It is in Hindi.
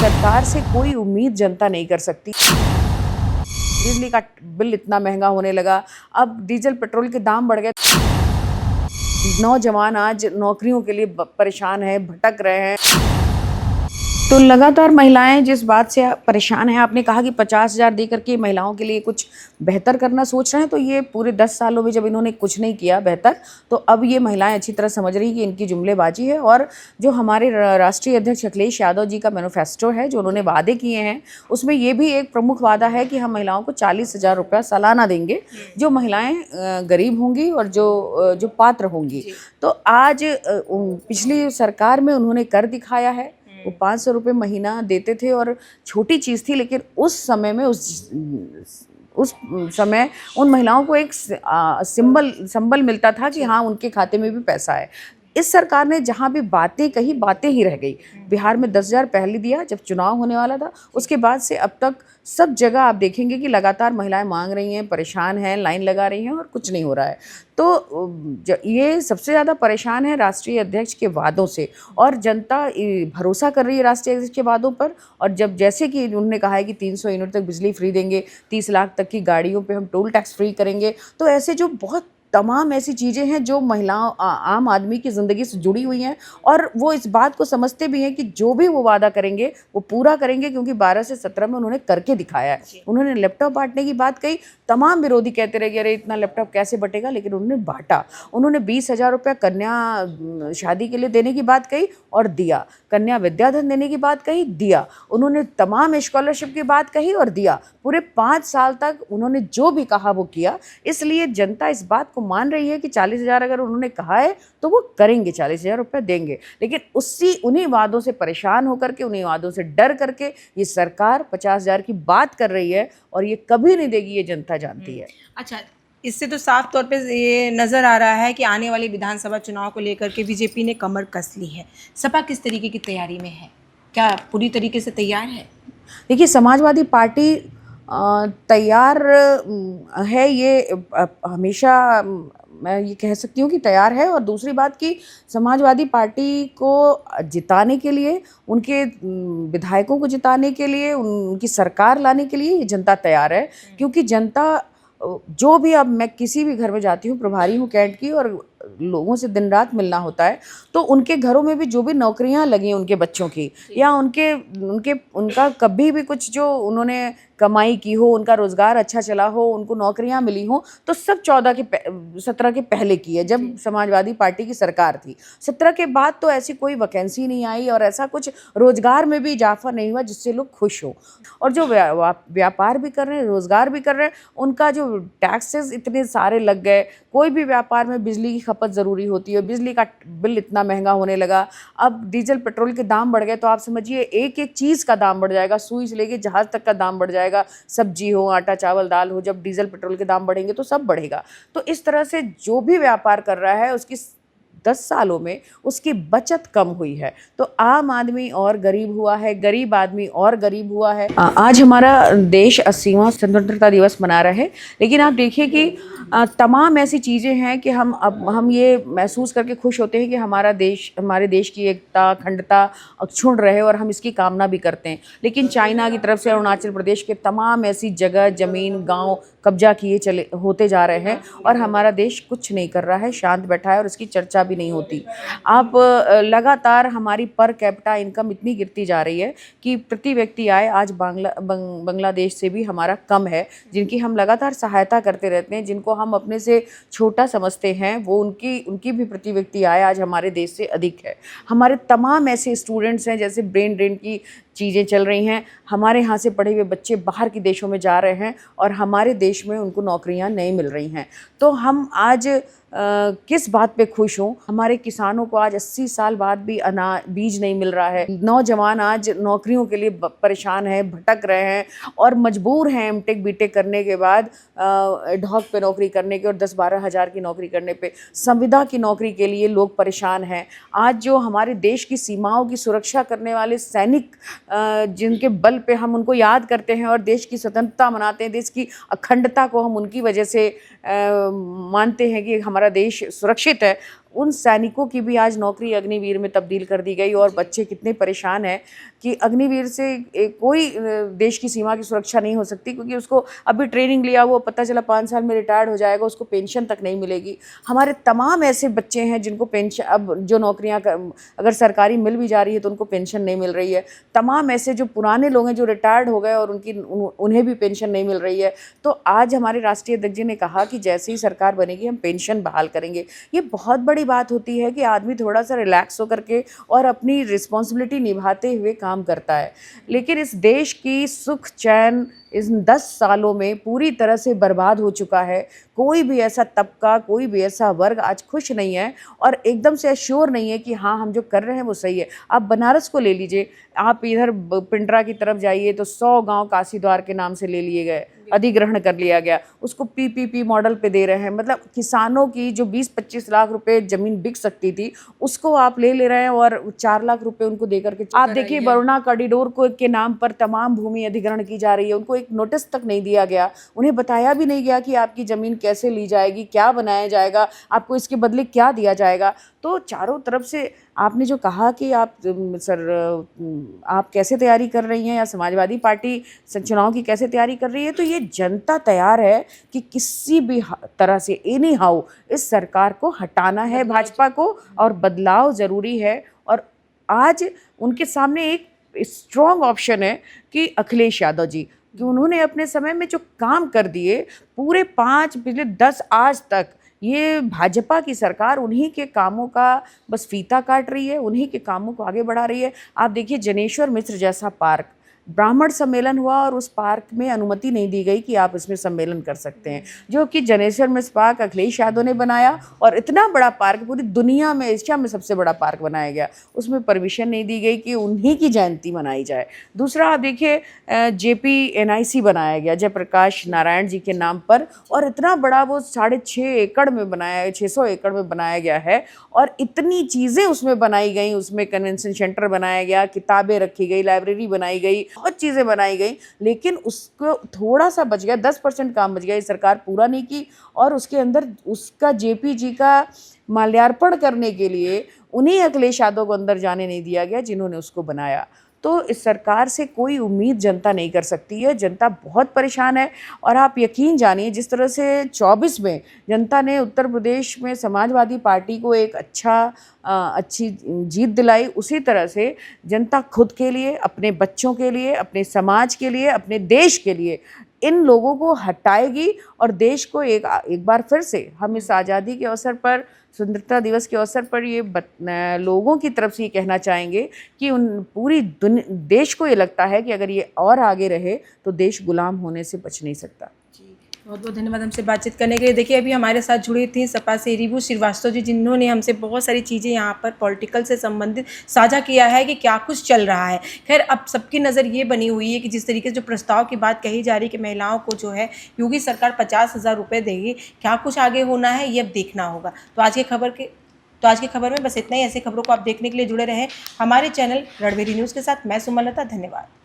सरकार से कोई उम्मीद जनता नहीं कर सकती। बिजली का बिल इतना महंगा होने लगा, अब डीजल पेट्रोल के दाम बढ़ गए। नौजवान आज नौकरियों के लिए परेशान है, भटक रहे हैं। तो लगातार महिलाएं जिस बात से परेशान हैं, आपने कहा कि 50,000 दे करके महिलाओं के लिए कुछ बेहतर करना सोच रहे हैं, तो ये पूरे 10 सालों में जब इन्होंने कुछ नहीं किया बेहतर, तो अब ये महिलाएं अच्छी तरह समझ रही कि इनकी जुमलेबाजी है। और जो हमारे राष्ट्रीय अध्यक्ष अखिलेश यादव जी का मैनिफेस्टो है, जो उन्होंने वादे किए हैं, उसमें ये भी एक प्रमुख वादा है कि हम महिलाओं को 40,000 रुपया सालाना देंगे, जो महिलाएं गरीब होंगी और जो पात्र होंगी। तो आज पिछली सरकार में उन्होंने कर दिखाया है। वो 500 रुपये महीना देते थे और छोटी चीज़ थी, लेकिन उस समय में उस समय उन महिलाओं को एक संबल मिलता था कि हाँ, उनके खाते में भी पैसा है। इस सरकार ने जहाँ भी बातें कही, बातें ही रह गई। बिहार में 10,000 पहले दिया जब चुनाव होने वाला था, उसके बाद से अब तक सब जगह आप देखेंगे कि लगातार महिलाएं मांग रही हैं, परेशान हैं, लाइन लगा रही हैं और कुछ नहीं हो रहा है। तो ये सबसे ज़्यादा परेशान है राष्ट्रीय अध्यक्ष के वादों से, और जनता भरोसा कर रही है राष्ट्रीय अध्यक्ष के वादों पर। और जब जैसे कि उन्होंने कहा है कि 300 यूनिट तक बिजली फ्री देंगे, 30 लाख तक की गाड़ियों पे हम टोल टैक्स फ्री करेंगे, तो ऐसे जो बहुत तमाम ऐसी चीज़ें हैं जो महिलाओं आम आदमी की ज़िंदगी से जुड़ी हुई हैं, और वो इस बात को समझते भी हैं कि जो भी वो वादा करेंगे वो पूरा करेंगे, क्योंकि 12 से 17 में उन्होंने करके दिखाया है। उन्होंने लैपटॉप बांटने की बात कही, तमाम विरोधी कहते रहे कि अरे इतना लैपटॉप कैसे बटेगा, लेकिन उन्होंने बांटा। उन्होंने 20,000 रुपया कन्या शादी के लिए देने की बात कही और दिया, कन्या विद्याधन देने की बात कही, दिया। उन्होंने तमाम स्कॉलरशिप की बात कही और दिया। पूरे 5 साल तक उन्होंने जो भी कहा वो किया। इसलिए जनता इस बात को मान रही है कि 40,000 अगर उन्होंने कहा है तो वो करेंगे, 40,000 रुपये देंगे। लेकिन उन्हीं वादों से परेशान होकर के, उन्हीं वादों से डर करके ये सरकार 50,000 की बात कर रही है, और ये कभी नहीं देगी, ये जनता जानती है। अच्छा, इससे तो साफ तौर पे ये नज़र आ रहा है कि आने वाले विधानसभा चुनाव को लेकर के बीजेपी ने कमर कस ली है। सपा किस तरीके की तैयारी में है, क्या पूरी तरीके से तैयार है? देखिए, समाजवादी पार्टी तैयार है, ये हमेशा मैं ये कह सकती हूँ कि तैयार है। और दूसरी बात कि समाजवादी पार्टी को जिताने के लिए, उनके विधायकों को जिताने के लिए, उनकी सरकार लाने के लिए ये जनता तैयार है। क्योंकि जनता जो भी, अब मैं किसी भी घर में जाती हूँ, प्रभारी हूँ कैंट की, और लोगों से दिन रात मिलना होता है, तो उनके घरों में भी जो भी नौकरियां लगी हैं उनके बच्चों की, या उनका कभी भी कुछ जो उन्होंने कमाई की हो, उनका रोज़गार अच्छा चला हो, उनको नौकरियां मिली हो, तो सब 17 के पहले की है, जब समाजवादी पार्टी की सरकार थी। 17 के बाद तो ऐसी कोई वैकेंसी नहीं आई, और ऐसा कुछ रोज़गार में भी इजाफा नहीं हुआ जिससे लोग खुश हो। और जो व्यापार भी कर रहे हैं, रोज़गार भी कर रहे हैं, उनका जो टैक्सेस इतने सारे लग गए। कोई भी व्यापार में बिजली की खपत ज़रूरी होती है, बिजली का बिल इतना महंगा होने लगा, अब डीजल पेट्रोल के दाम बढ़ गए, तो आप समझिए एक एक चीज़ का दाम बढ़ जाएगा, सुई से लेके जहाज़ तक का दाम बढ़ जाएगा। सब्जी हो, आटा चावल दाल हो, जब डीजल पेट्रोल के दाम बढ़ेंगे तो सब बढ़ेगा। तो इस तरह से जो भी व्यापार कर रहा है, उसकी 10 सालों में उसकी बचत कम हुई है। तो आम आदमी और गरीब हुआ है, गरीब आदमी और गरीब हुआ है। आज हमारा देश 80वां स्वतंत्रता दिवस मना रहा है, लेकिन आप देखिए कि तमाम ऐसी चीज़ें हैं कि हम ये महसूस करके खुश होते हैं कि हमारे देश की एकता, अखंडता अक्षुण्ण रहे, और हम इसकी कामना भी करते हैं। लेकिन चाइना की तरफ से अरुणाचल प्रदेश के तमाम ऐसी जगह, ज़मीन, गांव कब्जा किए होते जा रहे हैं, और हमारा देश कुछ नहीं कर रहा है, शांत बैठा है, और उसकी चर्चा भी नहीं होती। आप लगातार हमारी पर कैपिटा इनकम इतनी गिरती जा रही है कि प्रति व्यक्ति आय आज बांग्लादेश से भी हमारा कम है, जिनकी हम लगातार सहायता करते रहते हैं, जिनको हम अपने से छोटा समझते हैं, वो उनकी भी प्रति व्यक्ति आय आज हमारे देश से अधिक है। हमारे तमाम ऐसे स्टूडेंट्स हैं, जैसे ब्रेन ड्रेन की चीज़ें चल रही हैं, हमारे यहाँ से पढ़े हुए बच्चे बाहर के देशों में जा रहे हैं, और हमारे देश में उनको नौकरियाँ नहीं मिल रही हैं। तो हम आज किस बात पे खुश हों? हमारे किसानों को आज 80 साल बाद भी बीज नहीं मिल रहा है। नौजवान आज नौकरियों के लिए परेशान हैं, भटक रहे हैं, और मजबूर हैं एमटेक बीटेक करने के बाद एडहॉक पे नौकरी करने के, और 10-12 हज़ार की नौकरी करने पे, संविदा की नौकरी के लिए लोग परेशान हैं। आज जो हमारे देश की सीमाओं की सुरक्षा करने वाले सैनिक, जिनके बल पे हम उनको याद करते हैं और देश की स्वतंत्रता मनाते हैं, देश की अखंडता को हम उनकी वजह से मानते हैं कि हमारा देश सुरक्षित है, उन सैनिकों की भी आज नौकरी अग्निवीर में तब्दील कर दी गई और बच्चे कितने परेशान हैं कि अग्निवीर से कोई देश की सीमा की सुरक्षा नहीं हो सकती, क्योंकि उसको अभी ट्रेनिंग लिया वो पता चला 5 साल में रिटायर्ड हो जाएगा, उसको पेंशन तक नहीं मिलेगी। हमारे तमाम ऐसे बच्चे हैं जिनको पेंशन, अब जो नौकरियां अगर सरकारी मिल भी जा रही है तो उनको पेंशन नहीं मिल रही है। तमाम ऐसे जो पुराने लोग हैं जो रिटायर्ड हो गए और उन्हें भी पेंशन नहीं मिल रही है। तो आज हमारे राष्ट्रीय अध्यक्ष जी ने कहा कि जैसे ही सरकार बनेगी हम पेंशन बहाल करेंगे। ये बहुत बड़ी बात होती है कि आदमी थोड़ा सा रिलैक्स होकर के और अपनी रिस्पॉन्सिबिलिटी निभाते हुए काम करता है। लेकिन इस देश की सुख चैन इन 10 सालों में पूरी तरह से बर्बाद हो चुका है। कोई भी ऐसा तबका, कोई भी ऐसा वर्ग आज खुश नहीं है और एकदम से श्योर नहीं है कि हाँ हम जो कर रहे हैं वो सही है। आप बनारस को ले लीजिए, आप इधर पिंडरा की तरफ जाइए तो 100 गांव काशी द्वार के नाम से ले लिए गए, अधिग्रहण कर लिया गया, उसको पीपीपी मॉडल पे दे रहे हैं। मतलब किसानों की जो 20-25 लाख रुपए ज़मीन बिक सकती थी उसको आप ले रहे हैं और 4 लाख रुपए उनको दे करके आप देखिए वरुणा कॉरिडोर को के नाम पर तमाम भूमि अधिग्रहण की जा रही है। उनको एक नोटिस तक नहीं दिया गया, उन्हें बताया भी नहीं गया कि आपकी ज़मीन कैसे ली जाएगी, क्या बनाया जाएगा, आपको इसके बदले क्या दिया जाएगा। तो चारों तरफ से आपने जो कहा कि आप सर आप कैसे तैयारी कर रही हैं या समाजवादी पार्टी चुनाव की कैसे तैयारी कर रही है, तो ये जनता तैयार है कि किसी भी तरह से एनी हाउ इस सरकार को हटाना है भाजपा को, और बदलाव ज़रूरी है। और आज उनके सामने एक स्ट्रॉन्ग ऑप्शन है कि अखिलेश यादव जी, कि उन्होंने अपने समय में जो काम कर दिए पूरे 5 पिछले 10 आज तक, ये भाजपा की सरकार उन्हीं के कामों का बस फीता काट रही है, उन्हीं के कामों को आगे बढ़ा रही है। आप देखिए जनेश्वर मिश्र जैसा पार्क, ब्राह्मण सम्मेलन हुआ और उस पार्क में अनुमति नहीं दी गई कि आप इसमें सम्मेलन कर सकते हैं, जो कि जनेश्वर मिश्र पार्क अखिलेश यादव ने बनाया और इतना बड़ा पार्क पूरी दुनिया में, एशिया में सबसे बड़ा पार्क बनाया गया, उसमें परमिशन नहीं दी गई कि उन्हीं की जयंती मनाई जाए। दूसरा आप देखिए JPNIC बनाया गया जयप्रकाश नारायण जी के नाम पर, और इतना बड़ा वो 6.5 एकड़ में बनाया, 600 एकड़ में बनाया गया है और इतनी चीज़ें उसमें बनाई गई, उसमें कन्वेंशन सेंटर बनाया गया, किताबें रखी गई, लाइब्रेरी बनाई गई, बहुत चीज़ें बनाई गई, लेकिन उसको थोड़ा सा बच गया, 10% काम बच गया, ये सरकार पूरा नहीं की। और उसके अंदर उसका JP जी का माल्यार्पण करने के लिए उन्हीं अखिलेश यादव को अंदर जाने नहीं दिया गया जिन्होंने उसको बनाया। तो इस सरकार से कोई उम्मीद जनता नहीं कर सकती है, जनता बहुत परेशान है। और आप यकीन जानिए जिस तरह से 24 में जनता ने उत्तर प्रदेश में समाजवादी पार्टी को एक अच्छी जीत दिलाई, उसी तरह से जनता खुद के लिए, अपने बच्चों के लिए, अपने समाज के लिए, अपने देश के लिए इन लोगों को हटाएगी और देश को एक बार फिर से हम इस आज़ादी के अवसर पर, स्वतंत्रता दिवस के अवसर पर ये लोगों की तरफ से ये कहना चाहेंगे कि उन पूरी देश को ये लगता है कि अगर ये और आगे रहे तो देश गुलाम होने से बच नहीं सकता। बहुत बहुत धन्यवाद हमसे बातचीत करने के लिए। देखिए अभी हमारे साथ जुड़ी थी सपा से रिभू श्रीवास्तव जी, जिन्होंने हमसे बहुत सारी चीज़ें यहाँ पर पॉलिटिकल से संबंधित साझा किया है कि क्या कुछ चल रहा है। खैर अब सबकी नज़र ये बनी हुई है कि जिस तरीके से जो प्रस्ताव की बात कही जा रही है कि महिलाओं को जो है योगी सरकार 50,000 रुपये देगी, क्या कुछ आगे होना है ये अब देखना होगा। तो आज की खबर में बस इतना ही। ऐसी खबरों को आप देखने के लिए जुड़े रहें हमारे चैनल रणबीर न्यूज़ के साथ। मैं सुमलता, धन्यवाद।